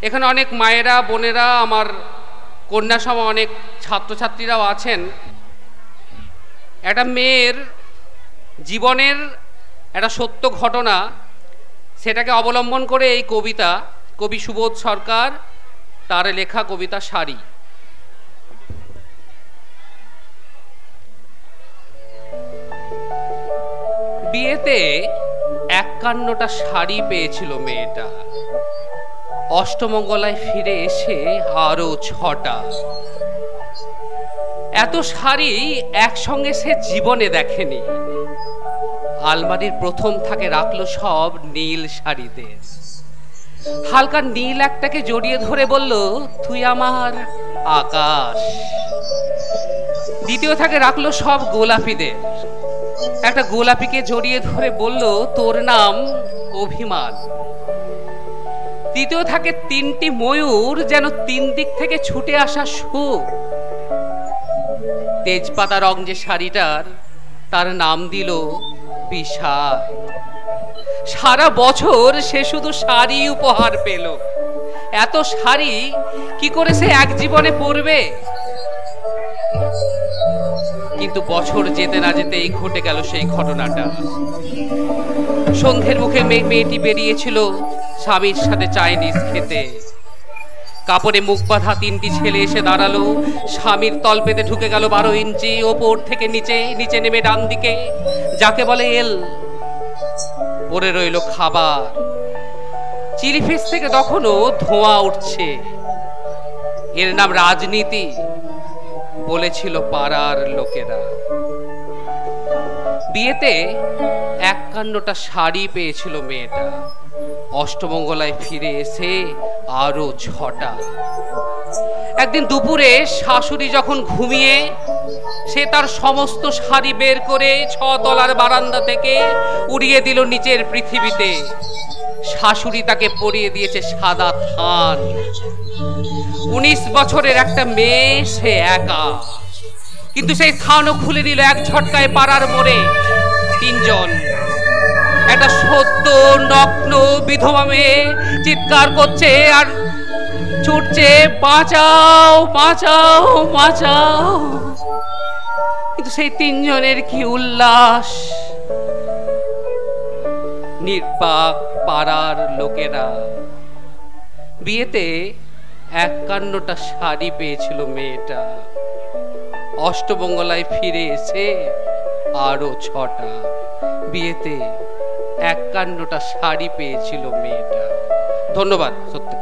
এখানে অনেক মায়েরা বোনেরা আমার কন্যা সভা অনেক ছাত্রছাত্রীরাও আছেন। একটা মেয়ের জীবনের একটা সত্য ঘটনা, সেটাকে অবলম্বন করে এই কবিতা, কবি সুবোধ সরকার তার লেখা কবিতা শাড়ি। বিয়েতে 51টা শাড়ি পেয়েছিল মেয়েটা, অষ্টমঙ্গলায় ফিরে এসে আরো 6টা। এত শাড়ি একসঙ্গে সে জীবনে দেখেনি। আলমারির প্রথম থাকে রাখলো সব নীল শাড়িদের। হালকা নীল একটাকে জড়িয়ে ধরে বলল, তুই আমার আকাশ। দ্বিতীয় থাকে রাখলো সব গোলাপিদের। একটা গোলাপিকে জড়িয়ে ধরে বলল, তোর নাম অভিমান। তৃতীয় থাকে 3টি ময়ূর, যেন 3 দিক থেকে ছুটে আসা সুখ। তেজপাতা রং যে শাড়িটার, তার নাম দিল বিষাদ। সারা বছর সে শুধু শাড়ি উপহার পেল। এত শাড়ি কি করে সে এক জীবনে পরবে? কিন্তু বছর যেতে না যেতেই ঘটে গেল সেই ঘটনাটা। সন্ধ্যের মুখে মেয়েটি বেরিয়েছিল স্বামীর সাথে চাইনিজ খেতে। কাপড়ে মুখ বাঁধা 3টি ছেলে এসে দাঁড়ালো। স্বামীর তলপেতে ঢুকে গেল 12 ইঞ্চি। ওপর থেকে নিচে, নিচে নেমে ডান দিকে, যাকে বলে এল। পড়ে রইল খাবার। চিলি ফিশ থেকে তখনও ধোঁয়া উঠছে। এর নাম রাজনীতি, বলেছিল পাড়ার লোকেরা। বিয়েতে 51টা শাড়ি পেয়েছিল মেয়েটা, অষ্টমঙ্গলায় ফিরে এসে আরো 6টা। একদিন দুপুরে শাশুড়ি যখন ঘুমিয়ে, সে তার সমস্ত শাড়ি বের করে 6 তলার বারান্দা থেকে উড়িয়ে দিল নিচের পৃথিবীতে। শাশুড়ি তাকে পরিয়ে দিয়েছে সাদা থান। 19 বছরের একটা মেয়ে, সে একা। কিন্তু সেই থানও খুলে দিল এক ঝটকায় পাড়ার মোড়ে 3 জন। একটা সদ্য নগ্ন বিধবা মেয়ে চিৎকার করছে আর ছুটছে, বাঁচাও বাঁচাও বাঁচাও। কিন্তু সেই 3 জনের কি উল্লাস! নির্বাক পাড়ার লোকেরা। বিয়েতে 51টা শাড়ি পেয়েছিল মেয়েটা, অষ্টমঙ্গলায় ফিরে এসে আরো 6টা। বিয়েতে 51টা শাড়ি পেয়েছিল মেয়েটা। ধন্যবাদ। সত্যি।